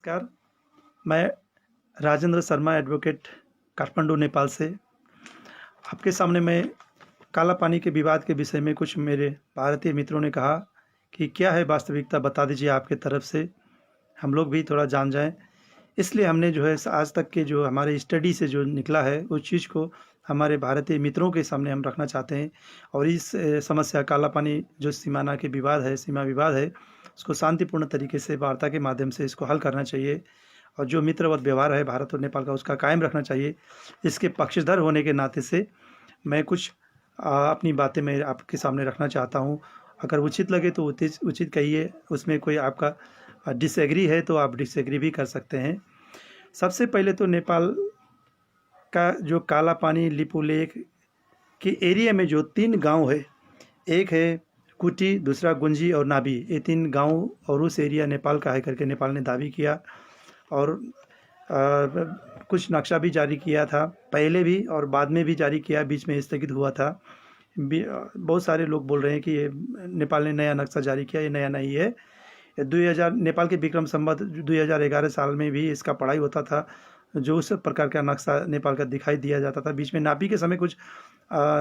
नमस्कार, मैं राजेंद्र शर्मा एडवोकेट काठमांडू नेपाल से आपके सामने मैं काला पानी के विवाद के विषय में कुछ मेरे भारतीय मित्रों ने कहा कि क्या है वास्तविकता बता दीजिए आपके तरफ से, हम लोग भी थोड़ा जान जाएं। इसलिए हमने जो है आज तक के जो हमारे स्टडी से जो निकला है उस चीज़ को हमारे भारतीय मित्रों के सामने हम रखना चाहते हैं। और इस समस्या काला पानी जो सीमाना के विवाद है, सीमा विवाद है, उसको शांतिपूर्ण तरीके से वार्ता के माध्यम से इसको हल करना चाहिए और जो मित्रवत व्यवहार है भारत और नेपाल का उसका कायम रखना चाहिए। इसके पक्षधर होने के नाते से मैं कुछ अपनी बातें मैं आपके सामने रखना चाहता हूँ। अगर उचित लगे तो उचित कहिए, उसमें कोई आपका डिसएग्री है तो आप डिसएग्री भी कर सकते हैं। सबसे पहले तो नेपाल का जो काला पानी लिपुलेख के एरिया में जो 3 गांव है, एक है कुटी, दूसरा गुंजी और नाभी, ये 3 गांव और उस एरिया नेपाल का है करके नेपाल ने दावी किया। और कुछ नक्शा भी जारी किया था पहले भी और बाद में भी जारी किया, बीच में स्थगित हुआ था। बहुत सारे लोग बोल रहे हैं कि ये नेपाल ने नया नक्शा जारी किया, ये नया नहीं है। 2000 नेपाल के विक्रम संवत 2011 साल में भी इसका पढ़ाई होता था, जो उस प्रकार का नक्शा नेपाल का दिखाई दिया जाता था। बीच में नापी के समय कुछ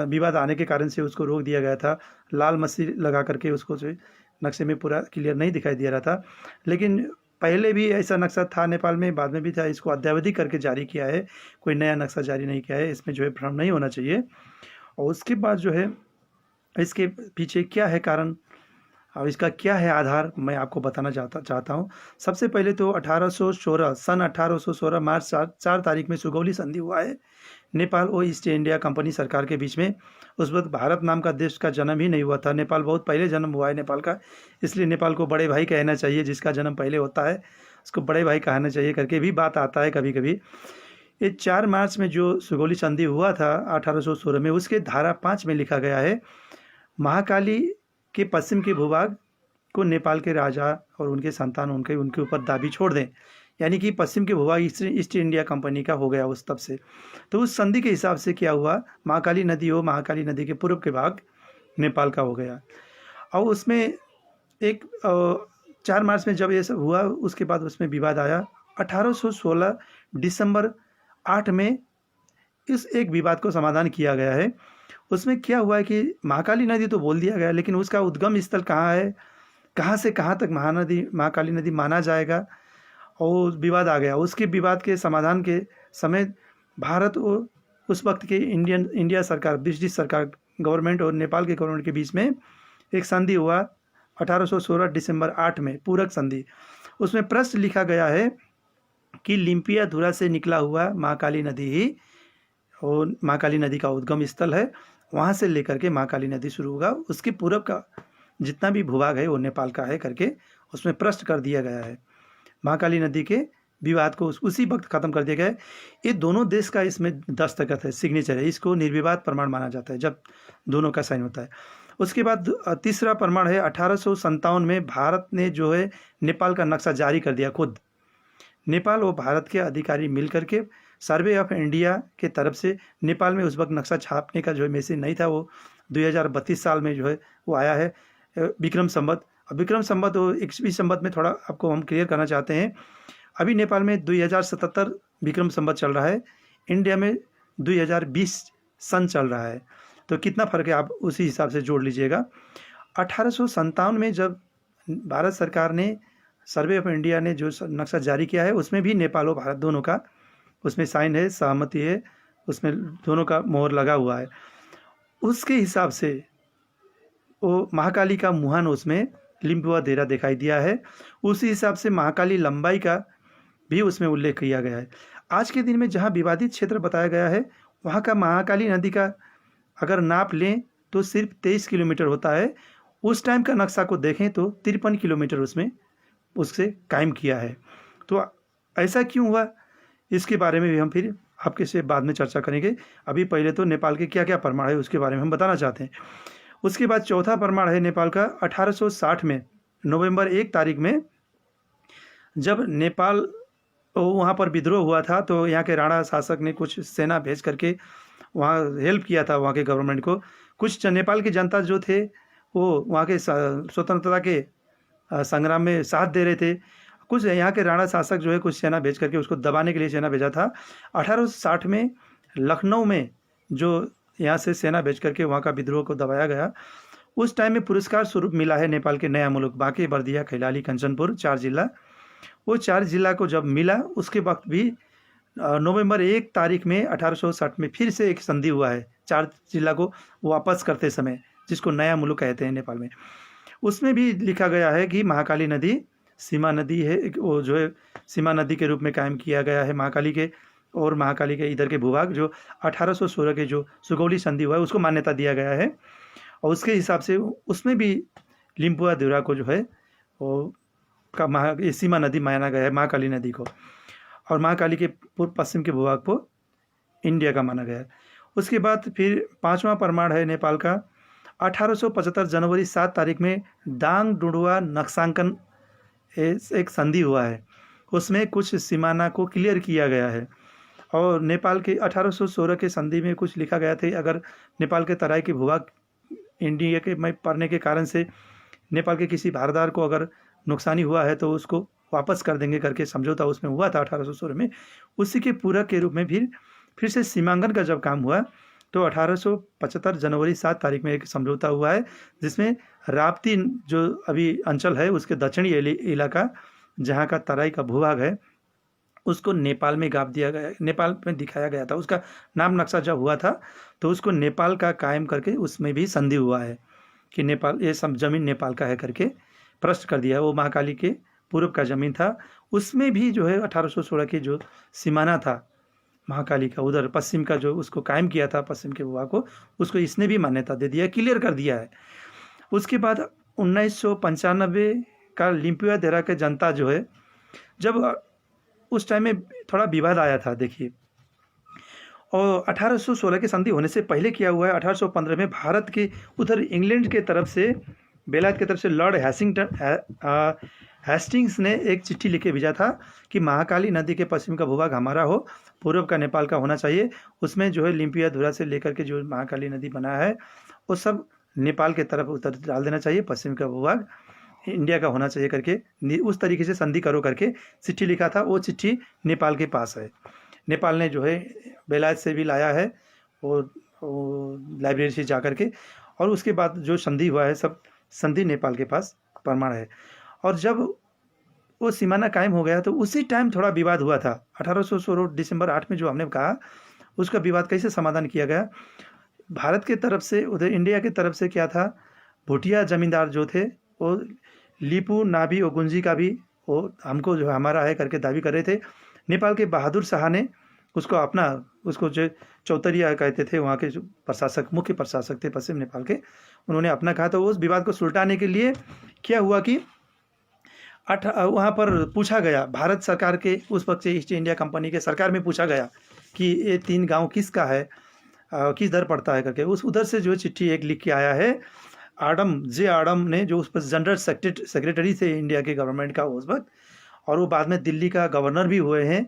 विवाद आने के कारण से उसको रोक दिया गया था, लाल मसी लगा करके उसको जो नक्शे में पूरा क्लियर नहीं दिखाई दिया रहा था। लेकिन पहले भी ऐसा नक्शा था नेपाल में, बाद में भी था, इसको अद्यावधि करके जारी किया है, कोई नया नक्शा जारी नहीं किया है। इसमें जो है भ्रम नहीं होना चाहिए। और उसके बाद जो है इसके पीछे क्या है कारण और इसका क्या है आधार, मैं आपको बताना चाहता हूँ। सबसे पहले तो 1816 सन 1816 मार्च 4 तारीख में सुगौली संधि हुआ है नेपाल और ईस्ट इंडिया कंपनी सरकार के बीच में। उस वक्त भारत नाम का देश का जन्म ही नहीं हुआ था, नेपाल बहुत पहले जन्म हुआ है नेपाल का। इसलिए नेपाल को बड़े भाई कहना चाहिए, जिसका जन्म पहले होता है उसको बड़े भाई कहना चाहिए करके भी बात आता है कभी कभी। ये 4 मार्च में जो सुगौली संधि हुआ था 1816 में, उसके धारा 5 में लिखा गया है, महाकाली के पश्चिम के भूभाग को नेपाल के राजा और उनके संतान उनके ऊपर दाबी छोड़ दें। यानी कि पश्चिम के भूभाग ईस्ट इंडिया कंपनी का हो गया उस तब से। तो उस संधि के हिसाब से क्या हुआ, महाकाली नदी के पूर्व के भाग नेपाल का हो गया। और उसमें एक 4 मार्च में जब ये सब हुआ, उसके बाद उसमें विवाद आया। 1816 दिसंबर 8 में इस एक विवाद को समाधान किया गया है। उसमें क्या हुआ है कि महाकाली नदी तो बोल दिया गया, लेकिन उसका उद्गम स्थल कहाँ है, कहाँ से कहाँ तक महाकाली नदी माना जाएगा, और विवाद आ गया। उसके विवाद के समाधान के समय भारत और उस वक्त के इंडिया सरकार, ब्रिटिश सरकार गवर्नमेंट और नेपाल के गवर्नमेंट के बीच में एक संधि हुआ 1816 दिसंबर 8 में, पूरक संधि। उसमें प्रश्न लिखा गया है कि लिम्पियाधुरा से निकला हुआ महाकाली नदी ही और महाकाली नदी का उद्गम स्थल है, वहाँ से लेकर के महाकाली नदी शुरू होगा, उसके पूर्व का जितना भी भूभाग है वो नेपाल का है करके उसमें प्रश्न कर दिया गया है। महाकाली नदी के विवाद को उसी वक्त ख़त्म कर दिया गया है। ये दोनों देश का इसमें दस्तखत है, सिग्नेचर है, इसको निर्विवाद प्रमाण माना जाता है जब दोनों का साइन होता है। उसके बाद तीसरा प्रमाण है 1857 में भारत ने जो है नेपाल का नक्शा जारी कर दिया खुद। नेपाल और भारत के अधिकारी मिल करके सर्वे ऑफ इंडिया के तरफ से नेपाल में उस वक्त नक्शा छापने का जो है मैसेज नहीं था, वो 2032 साल में जो है वो आया है विक्रम संवत। और विक्रम संवत और 21 संवत में थोड़ा आपको हम क्लियर करना चाहते हैं। अभी नेपाल में 2077 विक्रम संवत चल रहा है, इंडिया में 2020 सन चल रहा है, तो कितना फ़र्क है आप उसी हिसाब से जोड़ लीजिएगा। 1857 में जब भारत सरकार ने सर्वे ऑफ इंडिया ने जो नक्शा जारी किया है, उसमें भी नेपाल और भारत दोनों का उसमें साइन है, सहमति है, उसमें दोनों का मोहर लगा हुआ है। उसके हिसाब से वो महाकाली का मुहान उसमें लिम्पुआधुरा दिखाई दिया है, उसी हिसाब से महाकाली लंबाई का भी उसमें उल्लेख किया गया है। आज के दिन में जहाँ विवादित क्षेत्र बताया गया है, वहाँ का महाकाली नदी का अगर नाप लें तो सिर्फ 23 किलोमीटर होता है। उस टाइम का नक्शा को देखें तो 53 किलोमीटर उसमें उससे कायम किया है। तो ऐसा क्यों हुआ, इसके बारे में भी हम फिर आपके से बाद में चर्चा करेंगे। अभी पहले तो नेपाल के क्या क्या प्रमाण है उसके बारे में हम बताना चाहते हैं। उसके बाद चौथा प्रमाण है नेपाल का 1860 में नवंबर 1 तारीख में, जब नेपाल वहाँ पर विद्रोह हुआ था, तो यहाँ के राणा शासक ने कुछ सेना भेज करके वहाँ हेल्प किया था वहाँ के गवर्नमेंट को। कुछ नेपाल की जनता जो थे वो वहाँ के स्वतंत्रता के संग्राम में साथ दे रहे थे। कुछ यहाँ के राणा शासक जो है कुछ सेना भेज करके उसको दबाने के लिए सेना भेजा था। 1860 में लखनऊ में जो यहाँ से सेना भेज करके वहाँ का विद्रोह को दबाया गया, उस टाइम में पुरस्कार स्वरूप मिला है नेपाल के नया मुल्क बांके, बर्दिया, कैलाली, कंचनपुर 4 जिला। वो 4 जिला को जब मिला उसके वक्त भी नवंबर 1 तारीख में 1860 में फिर से एक संधि हुआ है 4 जिला को वापस करते समय, जिसको नया मुल्क कहते हैं नेपाल में। उसमें भी लिखा गया है कि महाकाली नदी सीमा नदी है, वो जो है सीमा नदी के रूप में कायम किया गया है महाकाली के, और महाकाली के इधर के भूभाग जो 1816 के जो सुगौली संधि हुआ है उसको मान्यता दिया गया है। और उसके हिसाब से उसमें भी लिम्पुआ को जो है वो का सीमा नदी माना गया है महाकाली नदी को, और महाकाली के पूर्व पश्चिम के भूभाग को इंडिया का माना गया है। उसके बाद फिर 5वां प्रमाण है नेपाल का 1875 जनवरी 7 तारीख में दाङ डुडुवा नक्साङ्कन एक संधि हुआ है, उसमें कुछ सीमाना को क्लियर किया गया है। और नेपाल के 1816 के संधि में कुछ लिखा गया था, अगर नेपाल के तराई के भूभाग इंडिया के में पड़ने के कारण से नेपाल के किसी भारदार को अगर नुकसानी हुआ है तो उसको वापस कर देंगे करके समझौता उसमें हुआ था 1816 में। उसी के पूरक के रूप में फिर से सीमांकन का जब काम हुआ तो 1875 जनवरी 7 तारीख में एक समझौता हुआ है, जिसमें राप्ती जो अभी अंचल है उसके दक्षिणी इलाका जहाँ का तराई का भूभाग है उसको नेपाल में गाप दिया गया, नेपाल में दिखाया गया था। उसका नाम नक्शा जब हुआ था तो उसको नेपाल का कायम करके उसमें भी संधि हुआ है कि नेपाल ये सब जमीन नेपाल का है करके प्रश्न कर दिया। वो महाकाली के पूर्व का जमीन था, उसमें भी जो है 1816 की जो सीमाना था महाकाली का उधर पश्चिम का जो उसको कायम किया था पश्चिम के भूभाग को, उसको इसने भी मान्यता दे दिया, क्लियर कर दिया है। उसके बाद 1995 का लिम्पुआ के जनता जो है, जब उस टाइम में थोड़ा विवाद आया था देखिए, और 1816 की संधि होने से पहले किया हुआ है। 1815 में भारत के उधर इंग्लैंड के तरफ से बेलायत की तरफ से लॉर्ड हेस्टिंग्स ने एक चिट्ठी लिखे भेजा था कि महाकाली नदी के पश्चिम का भूभाग हमारा हो, पूर्व का नेपाल का होना चाहिए। उसमें जो है लिम्पुआ से लेकर के जो महाकाली नदी बना है वो सब नेपाल के तरफ उतर डाल देना चाहिए, पश्चिम का भूभाग इंडिया का होना चाहिए करके उस तरीके से संधि करो करके चिट्ठी लिखा था। वो चिट्ठी नेपाल के पास है, नेपाल ने जो है बेलायत से भी लाया है वो लाइब्रेरी से जा करके, और उसके बाद जो संधि हुआ है सब संधि नेपाल के पास प्रमाण है। और जब वो सीमाना कायम हो गया तो उसी टाइम थोड़ा विवाद हुआ था 1816 दिसंबर 8 में जो हमने कहा, उसका विवाद कैसे समाधान किया गया। भारत के तरफ से उधर इंडिया की तरफ से क्या था, भूटिया जमींदार जो थे वो लिपू नाभी और गुंजी का भी वो हमको जो हमारा है करके दावी कर रहे थे। नेपाल के बहादुर शाह ने उसको अपना, उसको जो चौतरिया कहते थे वहाँ के जो प्रशासक मुख्य प्रशासक थे पश्चिम नेपाल के, उन्होंने अपना कहा। तो उस विवाद को सुलटाने के लिए क्या हुआ कि वहाँ पर पूछा गया भारत सरकार के उस वक्त से ईस्ट इंडिया कंपनी के सरकार में पूछा गया कि ये 3 गांव किसका है, किस दर पड़ता है करके। उस उधर से जो चिट्ठी एक लिख के आया है आडम ने, जो उस पर जनरल सेक्रेटरी थे इंडिया के गवर्नमेंट का उस वक्त, और वो बाद में दिल्ली का गवर्नर भी हुए हैं।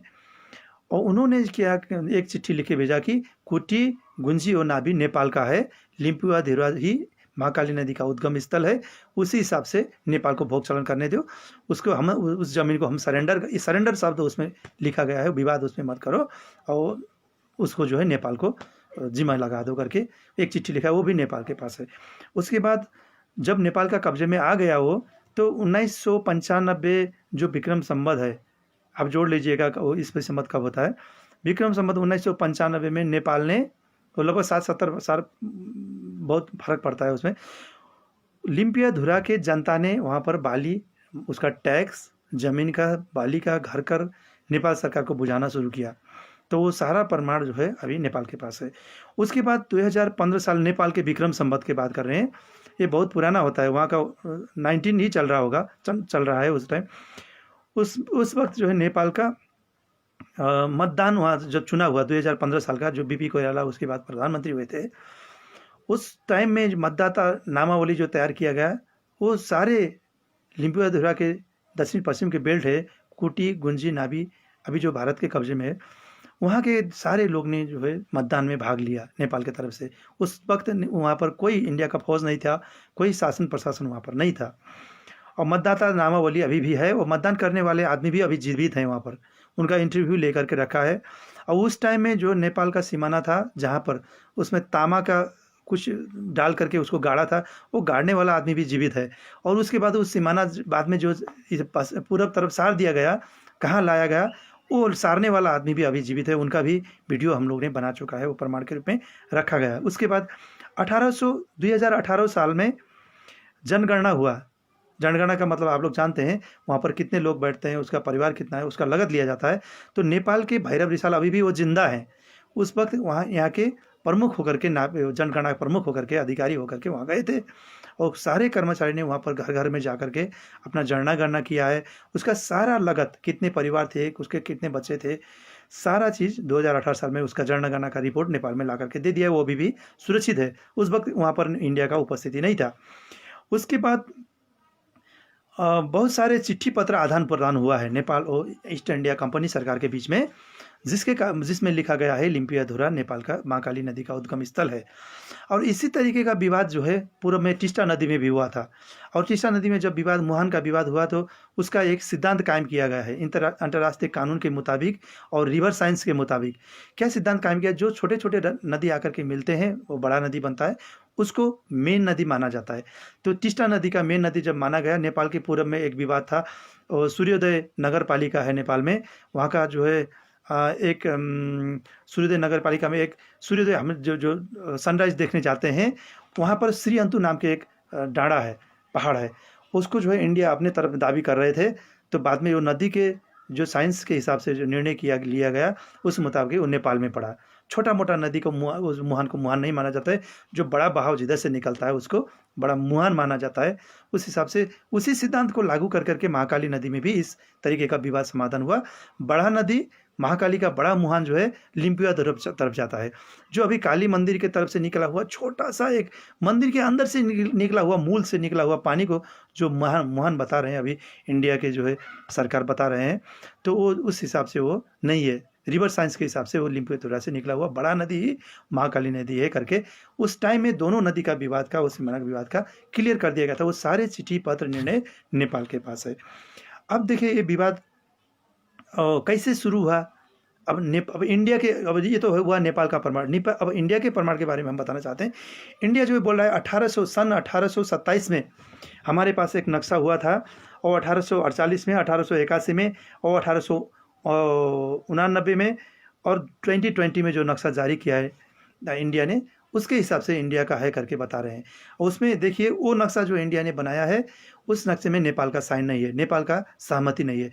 और उन्होंने क्या एक चिट्ठी लिखे भेजा कि कुटी गुंजी और नाभी नेपाल का है, लिम्पुआ धेरुवा ही महाकाली नदी का उद्गम स्थल है, उसी हिसाब से नेपाल को भोग चलन करने दो, उसको हम उस जमीन को हम सरेंडर शब्द उसमें लिखा गया है, विवाद उसमें मत करो, और उसको जो है नेपाल को जिम्मा लगा दो करके एक चिट्ठी लिखा है, वो भी नेपाल के पास है। उसके बाद जब नेपाल का कब्जे में आ गया वो, तो 1995 जो विक्रम संवत है, आप जोड़ लीजिएगा वो इस पर संवत कब होता है। विक्रम संवत 1995 में नेपाल ने, तो लगभग 60-70 साल, बहुत फर्क पड़ता है उसमें, लिम्पुआ के जनता ने वहाँ पर बाली, उसका टैक्स, ज़मीन का, बाली का, घर कर नेपाल सरकार को बुझाना शुरू किया। तो वो सारा प्रमाण जो है अभी नेपाल के पास है। उसके बाद 2015 साल नेपाल के विक्रम संवत की बात कर रहे हैं, ये बहुत पुराना होता है, वहाँ का 19 ही चल रहा होगा, चल रहा है उस टाइम। उस वक्त जो है नेपाल का मतदान वहाँ जब चुना हुआ 2015 साल का, जो बीपी कोइराला उसके बाद प्रधानमंत्री हुए थे, उस टाइम में मतदाता नामावली जो तैयार किया गया वो सारे लिम्पुआ के दक्षिण पश्चिम के बेल्ट है, कुटी गुंजी नाभी अभी जो भारत के कब्जे में है, वहाँ के सारे लोग ने जो है मतदान में भाग लिया नेपाल की तरफ से। उस वक्त वहाँ पर कोई इंडिया का फौज नहीं था, कोई शासन प्रशासन वहाँ पर नहीं था। और मतदाता नामावली अभी भी है, और मतदान करने वाले आदमी भी अभी जीवित हैं वहाँ पर, उनका इंटरव्यू लेकर के रखा है। और उस टाइम में जो नेपाल का सीमाना था जहाँ पर, उसमें तामा का कुछ डाल करके उसको गाड़ा था, वो गाड़ने वाला आदमी भी जीवित है। और उसके बाद उस सीमाना बाद में जो पूरब तरफ सार दिया गया, कहाँ लाया गया, वो सारने वाला आदमी भी अभी जीवित है, उनका भी वीडियो हम लोग ने बना चुका है, वो प्रमाण के रूप में रखा गया। उसके बाद 2018 साल में जनगणना हुआ। जनगणना का मतलब आप लोग जानते हैं, वहाँ पर कितने लोग बैठते हैं, उसका परिवार कितना है, उसका लागत लिया जाता है। तो नेपाल के भैरव रिसाल अभी भी वो जिंदा हैं। उस वक्त वहाँ यहाँ के प्रमुख होकर के जनगणना प्रमुख होकर के, अधिकारी होकर के वहाँ गए थे, और सारे कर्मचारी ने वहाँ पर घर घर में जा कर के अपना जनगणना किया है। उसका सारा लागत, कितने परिवार थे, उसके कितने बच्चे थे, सारा चीज़ 2018 साल में उसका जनगणना का रिपोर्ट नेपाल में ला करके दे दिया है। वो अभी भी सुरक्षित है। उस वक्त वहाँ पर इंडिया का उपस्थिति नहीं था। उसके बाद बहुत सारे चिट्ठी पत्र आदान प्रदान हुआ है नेपाल और ईस्ट इंडिया कंपनी सरकार के बीच में, जिसमें लिखा गया है लिम्पियाधुरा नेपाल का महाकाली नदी का उद्गम स्थल है। और इसी तरीके का विवाद जो है पूर्व में टिस्टा नदी में भी हुआ था। और टिस्टा नदी में जब विवाद, मुहान का विवाद हुआ, तो उसका एक सिद्धांत कायम किया गया है अंतर्राष्ट्रीय कानून के मुताबिक और रिवर साइंस के मुताबिक। क्या सिद्धांत कायम किया? जो छोटे छोटे नदी आकर के मिलते हैं वो बड़ा नदी बनता है, उसको मेन नदी माना जाता है। तो टिस्टा नदी का मेन नदी जब माना गया, नेपाल के पूर्व में एक विवाद था, और सूर्योदय नगर पालिका है नेपाल में, वहाँ का जो है एक सूर्योदय नगर पालिका में एक सूर्योदय, हम जो सनराइज देखने जाते हैं, वहाँ पर श्री अंतु नाम के एक डाँड़ा है, पहाड़ है, उसको जो है इंडिया अपने तरफ दावी कर रहे थे। तो बाद में वो नदी के जो साइंस के हिसाब से जो निर्णय लिया गया, उस मुताबिक वो नेपाल में पड़ा। छोटा मोटा नदी को उस मुहान को मुहान नहीं माना जाता है, जो बड़ा बहाव जिधर से निकलता है उसको बड़ा मुहान माना जाता है। उस हिसाब से उसी सिद्धांत को लागू कर करके महाकाली नदी में भी इस तरीके का विवाद समाधान हुआ। बड़ा नदी महाकाली का बड़ा मुहान जो है लिम्पिया तरफ जाता है, जो अभी काली मंदिर के तरफ से निकला हुआ छोटा सा एक मंदिर के अंदर से निकला हुआ, मूल से निकला हुआ पानी को जो मुहान बता रहे हैं अभी इंडिया के जो है सरकार बता रहे हैं, तो वो उस हिसाब से वो नहीं है। रिवर साइंस के हिसाब से वो लिम्पियाधुरा से निकला हुआ बड़ा नदी ही महाकाली नदी है करके उस टाइम में दोनों नदी का विवाद का, उस सीमाना विवाद का क्लियर कर दिया गया था। वो सारे चिट्ठी पत्र निर्णय नेपाल के पास है। अब देखिए ये विवाद कैसे शुरू हुआ। अब इंडिया के, अब ये तो हुआ नेपाल का प्रमाण। अब इंडिया के प्रमाण के बारे में हम बताना चाहते हैं। इंडिया जो बोल रहा है 1827 में हमारे पास एक नक्शा हुआ था, और 1848 में, 1881 में, और 1899 में, और 2020 में जो नक्शा जारी किया है इंडिया ने, उसके हिसाब से इंडिया का है करके बता रहे हैं। और उसमें देखिए वो नक्शा जो इंडिया ने बनाया है, उस नक्शे में नेपाल का साइन नहीं है, नेपाल का सहमति नहीं है।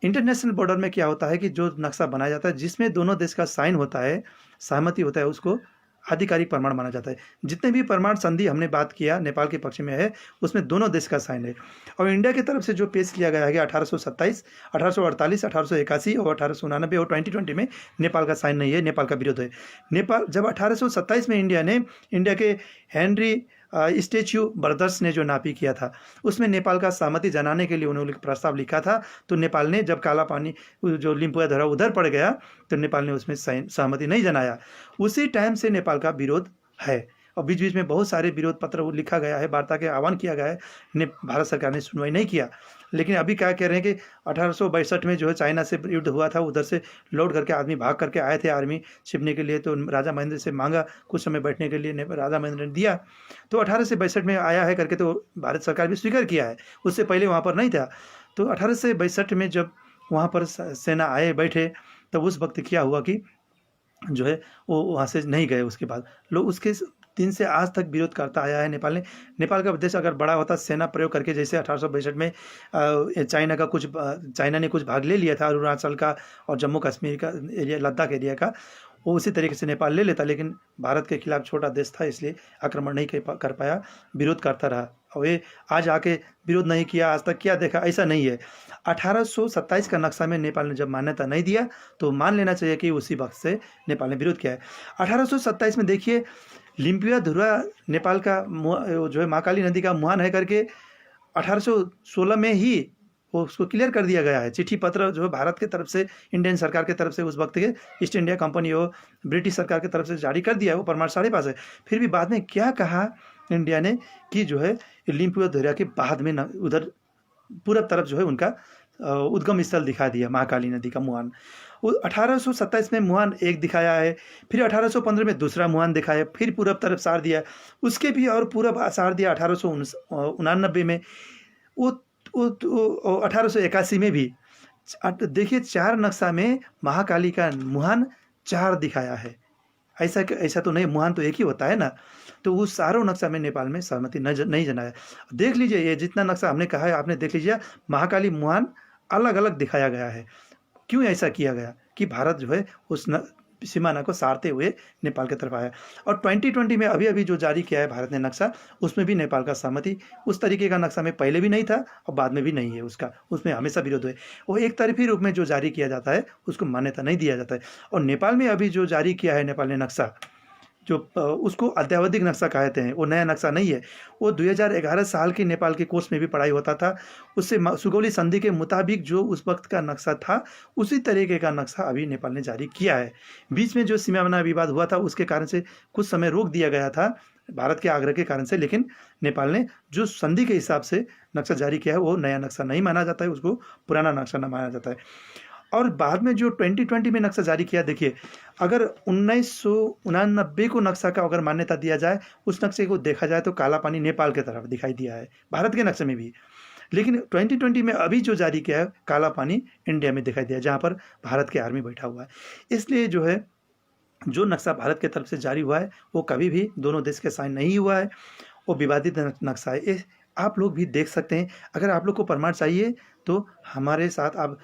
इंटरनेशनल बॉर्डर में क्या होता है कि जो नक्शा बनाया जाता है जिसमें दोनों देश का साइन होता है, सहमति होता है, उसको आधिकारिक प्रमाण माना जाता है। जितने भी प्रमाण संधि हमने बात किया नेपाल के पक्ष में है, उसमें दोनों देश का साइन है। और इंडिया की तरफ से जो पेश किया गया है 1827, 1848, 1881 और 1889 और 2020 में नेपाल का साइन नहीं है, नेपाल का विरोध है। नेपाल जब 1827 में इंडिया के हेनरी स्टैच्यू ब्रदर्स ने जो नापी किया था, उसमें नेपाल का सहमति जनाने के लिए उन्होंने प्रस्ताव लिखा था। तो नेपाल ने जब काला पानी जो लिम्पियाधुरा उधर पड़ गया, तो नेपाल ने उसमें सहमति नहीं जनाया। उसी टाइम से नेपाल का विरोध है, और बीच बीच में बहुत सारे विरोध पत्र लिखा गया है, वार्ता के आह्वान किया गया है, भारत सरकार ने सुनवाई नहीं किया। लेकिन अभी क्या कह रहे हैं कि 1862 में जो है चाइना से युद्ध हुआ था, उधर से लौट करके आदमी भाग करके आए थे आर्मी छिपने के लिए, तो राजा महेंद्र से मांगा कुछ समय बैठने के लिए, राजा महेंद्र ने दिया, तो 1862 में आया है करके तो भारत सरकार भी स्वीकार किया है। उससे पहले वहाँ पर नहीं था। तो 1862 में जब वहाँ पर सेना आए बैठे, तब उस वक्त क्या हुआ कि जो है वो वहाँ से नहीं गए। उसके बाद लोग उसके दिन से आज तक विरोध करता आया है नेपाल ने। नेपाल का देश अगर बड़ा होता, सेना प्रयोग करके, जैसे 1862 में चाइना ने कुछ भाग ले लिया था अरुणाचल का और जम्मू कश्मीर का एरिया, लद्दाख एरिया का, वो उसी तरीके से नेपाल ले लेता। लेकिन भारत के खिलाफ छोटा देश था, इसलिए आक्रमण नहीं कर पाया, विरोध करता रहा। और ये आज आके विरोध नहीं किया, आज तक क्या देखा, ऐसा नहीं है। 1827 का नक्शा में नेपाल ने जब मान्यता नहीं दिया, तो मान लेना चाहिए कि उसी वक्त से नेपाल ने विरोध किया है। 1827 में देखिए लिम्पियाधुरा नेपाल का जो है महाकाली नदी का मुहान है करके 1816 में ही वो उसको क्लियर कर दिया गया है। चिट्ठी पत्र जो है भारत के तरफ से, इंडियन सरकार के तरफ से, उस वक्त के ईस्ट इंडिया कंपनी हो, ब्रिटिश सरकार की तरफ से जारी कर दिया है, वो प्रमाण सारे पास है। फिर भी बाद में क्या कहा इंडिया ने कि जो है लिम्पियाधुरा के बाद में उधर पूरब तरफ जो है उनका उद्गम स्थल दिखा दिया महाकाली नदी का मुहान। वो 1827 में मुहान एक दिखाया है, फिर 1815 में दूसरा मुहान दिखाया, फिर पूरब तरफ सार दिया, उसके भी और पूरब सार दिया 1899 में। वो 1881 में भी देखिए 4 नक्शा में महाकाली का मुहान 4 दिखाया है। ऐसा तो नहीं, मुहान तो एक ही होता है ना। तो वो सारों नक्शा में नेपाल में सहमति नहीं जनाया। देख लीजिए, ये जितना नक्शा हमने कहा है आपने देख लीजिए, महाकाली मुहान अलग अलग दिखाया गया है। क्यों ऐसा किया गया कि भारत जो है उस सीमाना को सारते हुए नेपाल की तरफ आया। और 2020 में अभी जो जारी किया है भारत ने नक्शा, उसमें भी नेपाल का सहमति, उस तरीके का नक्शा में पहले भी नहीं था और बाद में भी नहीं है उसका, उसमें हमेशा विरोध है। वो एक तरफी रूप में जो जारी किया जाता है उसको मान्यता नहीं दिया जाता है। और नेपाल में अभी जो जारी किया है नेपाल ने नक्शा, जो उसको अद्यावधिक नक्शा कहते हैं, वो नया नक्शा नहीं है। वो 2011 साल की नेपाल के कोर्स में भी पढ़ाई होता था। उससे सुगौली संधि के मुताबिक जो उस वक्त का नक्शा था, उसी तरीके का नक्शा अभी नेपाल ने जारी किया है। बीच में जो सीमाना विवाद हुआ था उसके कारण से कुछ समय रोक दिया गया था भारत के आग्रह के कारण से, लेकिन नेपाल ने जो संधि के हिसाब से नक्शा जारी किया है वो नया नक्शा नहीं माना जाता है, उसको पुराना नक्शा न माना जाता है। और बाद में जो 2020 में नक्शा जारी किया, देखिए अगर 1989 को नक्शा का अगर मान्यता दिया जाए, उस नक्शे को देखा जाए तो काला पानी नेपाल की तरफ दिखाई दिया है भारत के नक्शे में भी। लेकिन 2020 में अभी जो जारी किया है, काला पानी इंडिया में दिखाई दिया, जहाँ पर भारत की आर्मी बैठा हुआ है। इसलिए जो है जो नक्शा भारत की तरफ से जारी हुआ है वो कभी भी दोनों देश के साइन नहीं हुआ है, वो विवादित नक्शा है। आप लोग भी देख सकते हैं। अगर आप लोग को प्रमाण चाहिए तो हमारे साथ आप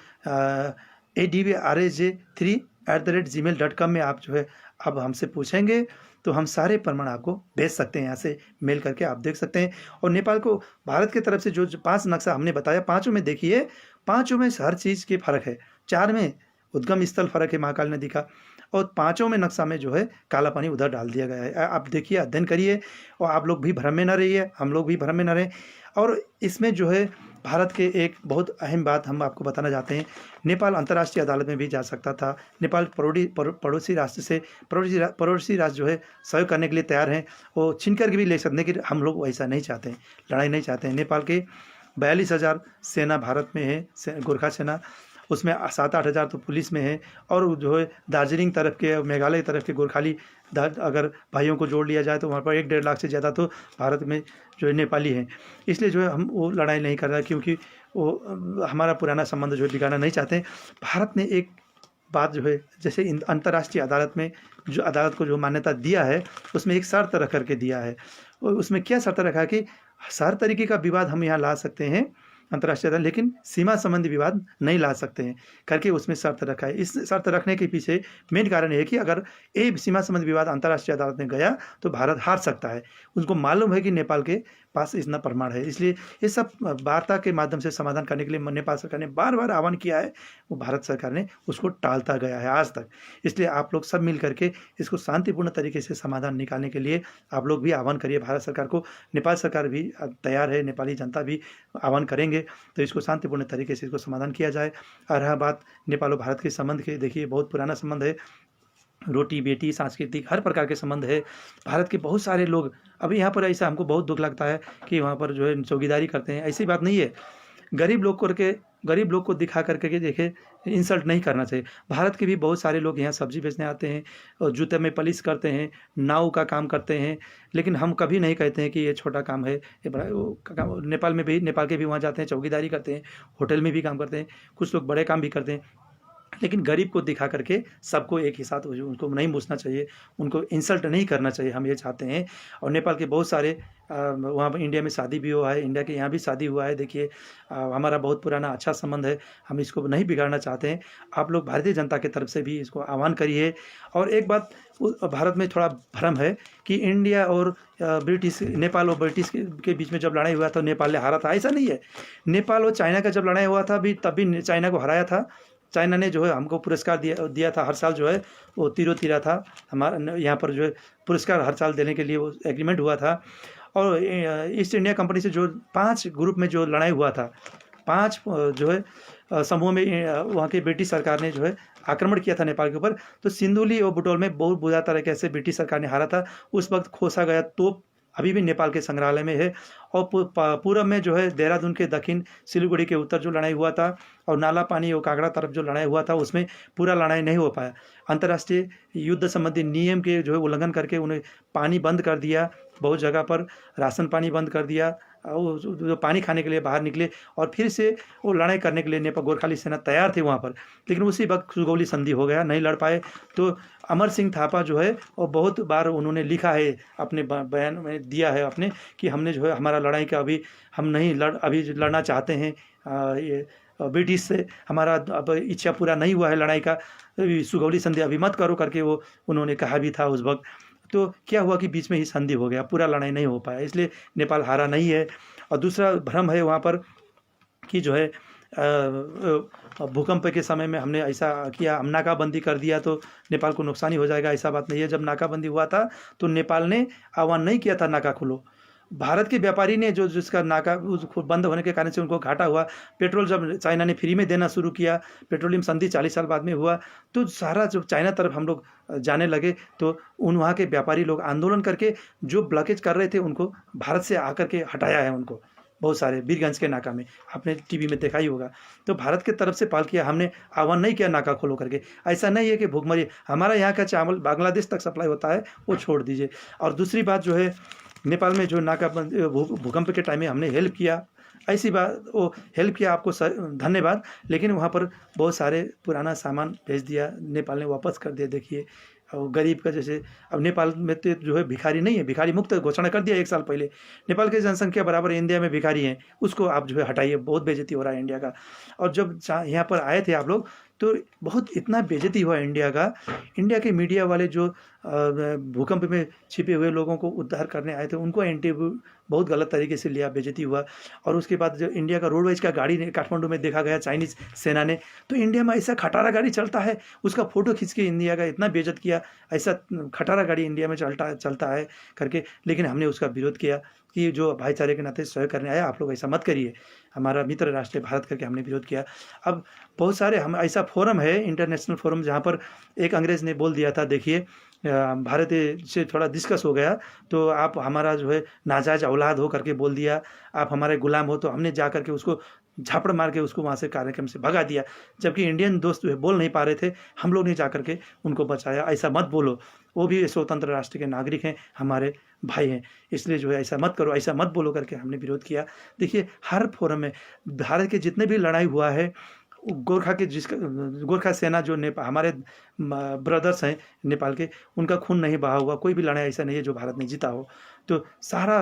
advraj3@gmail.com में आप जो है अब हमसे पूछेंगे तो हम सारे प्रमाण आपको भेज सकते हैं, यहाँ से मेल करके आप देख सकते हैं। और नेपाल को भारत की तरफ से जो 5 नक्शा हमने बताया, 5 में देखिए, 5 में हर चीज़ के फ़र्क है। 4 में उद्गम स्थल फ़र्क है महाकाली नदी का, और 5 में नक्शा में जो है काला पानी उधर डाल दिया गया है। आप देखिए, अध्ययन करिए, और आप लोग भी भ्रम में न रहिए, हम लोग भी भ्रम में न रहें। और इसमें जो है भारत के एक बहुत अहम बात हम आपको बताना चाहते हैं, नेपाल अंतर्राष्ट्रीय अदालत में भी जा सकता था। नेपाल पड़ोसी राष्ट्र से पड़ोसी राष्ट्र जो है सहयोग करने के लिए तैयार हैं, वो छीन करके भी ले सकते हैं, कि हम लोग वैसा नहीं चाहते हैं, लड़ाई नहीं चाहते हैं। नेपाल के 42,000 सेना भारत में है, गोरखा सेना, उसमें 7-8 हज़ार तो पुलिस में है। और जो है दार्जिलिंग तरफ के, मेघालय तरफ के गोरखाली अगर भाइयों को जोड़ लिया जाए तो वहाँ पर 1-1.5 लाख से ज़्यादा तो भारत में जो है नेपाली हैं। इसलिए जो है हम वो लड़ाई नहीं कर रहे, क्योंकि वो हमारा पुराना संबंध जो है बिगाड़ना नहीं चाहते हैं। भारत ने एक बात जो है, जैसे अंतर्राष्ट्रीय अदालत में जो अदालत को जो मान्यता दिया है, उसमें एक शर्त रख करके दिया है। उसमें क्या शर्त रखा है कि हर तरीके का विवाद हम यहाँ ला सकते हैं अंतर्राष्ट्रीय अदालत, लेकिन सीमा संबंधी विवाद नहीं ला सकते हैं करके उसमें शर्त रखा है। इस शर्त रखने के पीछे मेन कारण ये है कि अगर ये सीमा संबंधी विवाद अंतर्राष्ट्रीय अदालत में गया तो भारत हार सकता है। उनको मालूम है कि नेपाल के पास इतना प्रमाण है, इसलिए ये सब वार्ता के माध्यम से समाधान करने के लिए नेपाल सरकार ने बार बार आह्वान किया है, वो भारत सरकार ने उसको टालता गया है आज तक। इसलिए आप लोग सब मिल करके इसको शांतिपूर्ण तरीके से समाधान निकालने के लिए आप लोग भी आह्वान करिए भारत सरकार को। नेपाल सरकार भी तैयार है, नेपाली जनता भी आह्वान करेंगे, तो इसको शांतिपूर्ण तरीके से इसको समाधान किया जाए। और रहा बात नेपाल और भारत के संबंध के, देखिए बहुत पुराना संबंध है, रोटी बेटी सांस्कृतिक हर प्रकार के संबंध है। भारत के बहुत सारे लोग, अभी यहाँ पर ऐसा हमको बहुत दुख लगता है कि वहाँ पर जो है चौकीदारी करते हैं, ऐसी बात नहीं है। गरीब लोग को दिखा करके देखे, इंसल्ट नहीं करना चाहिए। भारत के भी बहुत सारे लोग यहाँ सब्जी बेचने आते हैं और जूते में पॉलिश करते हैं, नाव का काम करते हैं, लेकिन हम कभी नहीं कहते हैं कि ये छोटा काम है, ये बड़ा काम। नेपाल के भी वहाँ जाते हैं, चौकीदारी करते हैं, होटल में भी काम करते हैं, कुछ लोग बड़े काम भी करते हैं। लेकिन गरीब को दिखा करके सबको एक ही साथ उनको नहीं पूछना चाहिए, उनको इंसल्ट नहीं करना चाहिए, हम ये चाहते हैं। और नेपाल के बहुत सारे वहाँ पर इंडिया में शादी भी हुआ है, इंडिया के यहाँ भी शादी हुआ है। देखिए हमारा बहुत पुराना अच्छा संबंध है, हम इसको नहीं बिगाड़ना चाहते हैं। आप लोग भारतीय जनता की तरफ से भी इसको आह्वान करिए। और एक बात भारत में थोड़ा भ्रम है कि इंडिया और नेपाल और ब्रिटिश के बीच में जब लड़ाई हुआ था नेपाल ने हारा था, ऐसा नहीं है। नेपाल और चाइना का जब लड़ाई हुआ था तब भी चाइना को हराया था। चाइना ने जो है हमको पुरस्कार दिया था, हर साल जो है वो तिरा था। हमारा यहाँ पर जो है पुरस्कार हर साल देने के लिए वो एग्रीमेंट हुआ था। और ईस्ट इंडिया कंपनी से जो 5 ग्रुप में जो लड़ाई हुआ था, 5 जो है समूह में वहाँ की ब्रिटिश सरकार ने जो है आक्रमण किया था नेपाल के ऊपर। तो सिंधुली और बुटोल में बहुत बुरा तरीके से ब्रिटिश सरकार ने हारा था। उस वक्त खोसा गया तोप अभी भी नेपाल के संग्रहालय में है। और पूरब में जो है देहरादून के दक्षिण, सिलीगुड़ी के उत्तर जो लड़ाई हुआ था, और नाला पानी और कागड़ा तरफ जो लड़ाई हुआ था, उसमें पूरा लड़ाई नहीं हो पाया। अंतर्राष्ट्रीय युद्ध संबंधी नियम के जो है उल्लंघन करके उन्हें पानी बंद कर दिया, बहुत जगह पर राशन पानी बंद कर दिया, और जो पानी खाने के लिए बाहर निकले, और फिर से वो लड़ाई करने के लिए नेपाल गोरखाली सेना तैयार थी वहाँ पर। लेकिन उसी वक्त सुगौली संधि हो गया, नहीं लड़ पाए। तो अमर सिंह थापा जो है वो बहुत बार उन्होंने लिखा है, अपने बयान में दिया है अपने, कि हमने जो है हमारा लड़ाई का अभी हम नहीं अभी लड़ना चाहते हैं ये ब्रिटिश से, हमारा अब इच्छा पूरा नहीं हुआ है लड़ाई का, सुगौली संधि अभी मत करो करके वो उन्होंने कहा भी था उस वक्त। तो क्या हुआ कि बीच में ही संधि हो गया, पूरा लड़ाई नहीं हो पाया, इसलिए नेपाल हारा नहीं है। और दूसरा भ्रम है वहाँ पर कि जो है भूकंप के समय में हमने ऐसा किया, हम नाकाबंदी कर दिया तो नेपाल को नुकसान ही हो जाएगा, ऐसा बात नहीं है। जब नाकाबंदी हुआ था तो नेपाल ने आह्वान नहीं किया था नाका खोलो, भारत के व्यापारी ने जो जिसका नाका उसको बंद होने के कारण से उनको घाटा हुआ। पेट्रोल जब चाइना ने फ्री में देना शुरू किया, पेट्रोलियम संधि 40 साल बाद में हुआ, तो सारा जब चाइना तरफ हम लोग जाने लगे तो वहाँ के व्यापारी लोग आंदोलन करके जो ब्लॉकेज कर रहे थे उनको भारत से आकर के हटाया है उनको, बहुत सारे वीरगंज के नाका में आपने टीवी में देखा ही होगा। तो भारत के तरफ से पाल किया, हमने आह्वान नहीं किया नाका खोलो करके। ऐसा नहीं है कि भूखमरी, हमारा यहाँ का चावल बांग्लादेश तक सप्लाई होता है, वो छोड़ दीजिए। और दूसरी बात जो है नेपाल में जो नाकाबंदी भूकंप के टाइम में हमने हेल्प किया, ऐसी बात वो हेल्प किया, आपको धन्यवाद। लेकिन वहाँ पर बहुत सारे पुराना सामान भेज दिया, नेपाल ने वापस कर दिया। देखिए और गरीब का जैसे, अब नेपाल में तो जो है भिखारी नहीं है, भिखारी मुक्त घोषणा कर दिया 1 साल पहले। नेपाल की जनसंख्या बराबर इंडिया में भिखारी हैं, उसको आप जो है हटाइए, बहुत बेइज्जती हो रहा है इंडिया का। और जब यहाँ पर आए थे आप लोग तो बहुत इतना बेइज्जती हुआ इंडिया का, इंडिया के मीडिया वाले जो भूकंप में छिपे हुए लोगों को उद्धार करने आए थे उनको इंटरव्यू बहुत गलत तरीके से लिया, बेइज्जती हुआ। और उसके बाद जो इंडिया का रोडवेज का गाड़ी ने काठमांडू में देखा गया चाइनीज़ सेना ने, तो इंडिया में ऐसा खटारा गाड़ी चलता है, उसका फ़ोटो खींच के इंडिया का इतना बेइज्जत किया, ऐसा खटारा गाड़ी इंडिया में चलता है करके। लेकिन हमने उसका विरोध किया कि जो भाईचारे के नाते सहयोग करने आया, आप लोग ऐसा मत करिए, हमारा मित्र राष्ट्र है भारत करके हमने विरोध किया। अब बहुत सारे हम ऐसा फोरम है, इंटरनेशनल फोरम, जहाँ पर एक अंग्रेज़ ने बोल दिया था, देखिए भारत से थोड़ा डिस्कस हो गया तो आप हमारा जो है नाजायज औलाद हो करके बोल दिया, आप हमारे गुलाम हो, तो हमने जा करके उसको झापड़ मार के उसको वहाँ से कार्यक्रम से भगा दिया। जबकि इंडियन दोस्त जो है बोल नहीं पा रहे थे, हम लोग ने जा करके उनको बचाया। ऐसा मत बोलो, वो भी स्वतंत्र राष्ट्र के नागरिक हैं, हमारे भाई हैं, इसलिए जो है ऐसा मत करो, ऐसा मत बोलो करके हमने विरोध किया। देखिए हर फोरम में भारत के जितने भी लड़ाई हुआ है, गोरखा के गोरखा सेना जो नेपाल, हमारे ब्रदर्स हैं नेपाल के, उनका खून नहीं बहा हुआ, कोई भी लड़ाई ऐसा नहीं है जो भारत ने जीता हो। तो सारा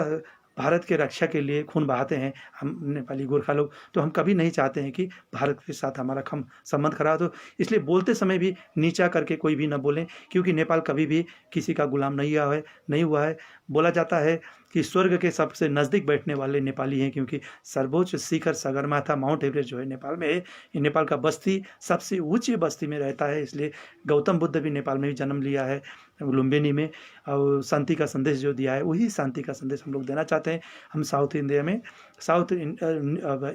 भारत के रक्षा के लिए खून बहाते हैं हम नेपाली गोरखा लोग। तो हम कभी नहीं चाहते हैं कि भारत के साथ हमारा संबंध खराब हो। इसलिए बोलते समय भी नीचा करके कोई भी न बोलें, क्योंकि नेपाल कभी भी किसी का गुलाम नहीं हुआ है। बोला जाता है कि स्वर्ग के सबसे नज़दीक बैठने वाले नेपाली हैं, क्योंकि सर्वोच्च शिखर सगरमाथा माउंट एवरेस्ट जो है नेपाल में है। ये नेपाल का बस्ती सबसे ऊँची बस्ती में रहता है, इसलिए गौतम बुद्ध भी नेपाल में ही जन्म लिया है, लुम्बिनी में, और शांति का संदेश जो दिया है वही शांति का संदेश हम लोग देना चाहते हैं। हम साउथ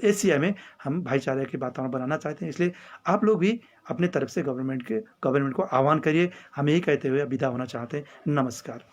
एशिया में हम भाईचारे के वातावरण बनाना चाहते हैं। इसलिए आप लोग भी अपने तरफ से गवर्नमेंट को आह्वान करिए। हम यही कहते हुए विदा होना चाहते हैं। नमस्कार।